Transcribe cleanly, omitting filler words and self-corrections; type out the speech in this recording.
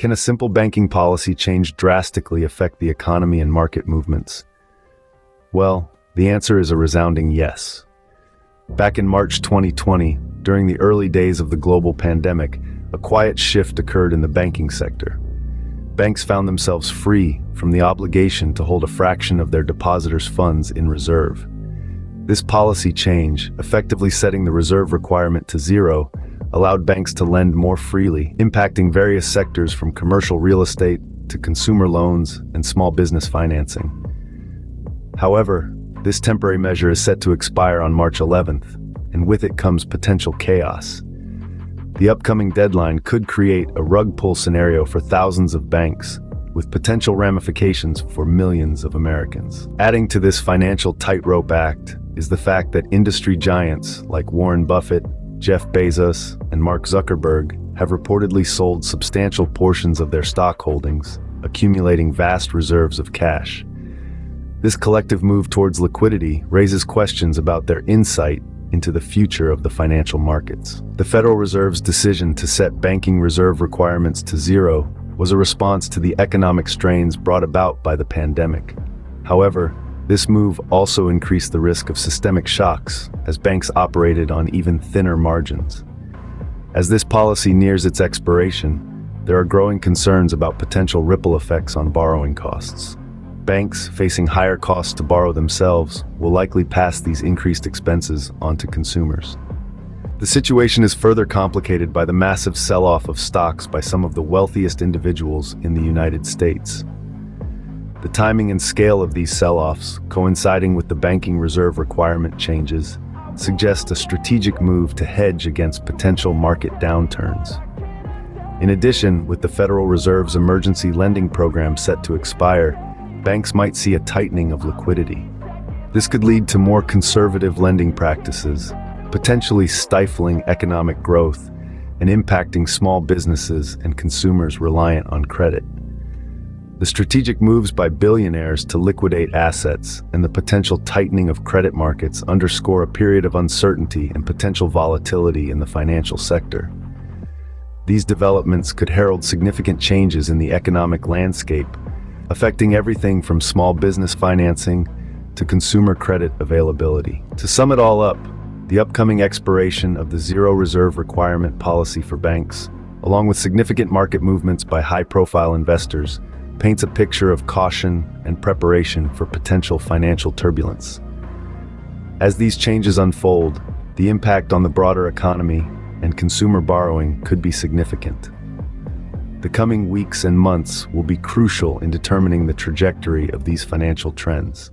Can a simple banking policy change drastically affect the economy and market movements? Well, the answer is a resounding yes. Back in March 2020, during the early days of the global pandemic, a quiet shift occurred in the banking sector. Banks found themselves free from the obligation to hold a fraction of their depositors' funds in reserve. This policy change, effectively setting the reserve requirement to zero, allowed banks to lend more freely, impacting various sectors from commercial real estate to consumer loans and small business financing. However, this temporary measure is set to expire on March 11th, and with it comes potential chaos. The upcoming deadline could create a rug pull scenario for thousands of banks, with potential ramifications for millions of Americans. Adding to this financial tightrope act is the fact that industry giants like Warren Buffett, Jeff Bezos, and Mark Zuckerberg have reportedly sold substantial portions of their stock holdings, accumulating vast reserves of cash. This collective move towards liquidity raises questions about their insight into the future of the financial markets. The Federal Reserve's decision to set banking reserve requirements to zero was a response to the economic strains brought about by the pandemic. However, this move also increased the risk of systemic shocks as banks operated on even thinner margins. As this policy nears its expiration, there are growing concerns about potential ripple effects on borrowing costs. Banks facing higher costs to borrow themselves will likely pass these increased expenses on to consumers. The situation is further complicated by the massive sell-off of stocks by some of the wealthiest individuals in the United States. The timing and scale of these sell-offs, coinciding with the banking reserve requirement changes, suggest a strategic move to hedge against potential market downturns. In addition, with the Federal Reserve's emergency lending program set to expire, banks might see a tightening of liquidity. This could lead to more conservative lending practices, potentially stifling economic growth and impacting small businesses and consumers reliant on credit. The strategic moves by billionaires to liquidate assets and the potential tightening of credit markets underscore a period of uncertainty and potential volatility in the financial sector. These developments could herald significant changes in the economic landscape, affecting everything from small business financing to consumer credit availability. To sum it all up, the upcoming expiration of the zero reserve requirement policy for banks, along with significant market movements by high-profile investors, paints a picture of caution and preparation for potential financial turbulence. As these changes unfold, the impact on the broader economy and consumer borrowing could be significant. The coming weeks and months will be crucial in determining the trajectory of these financial trends.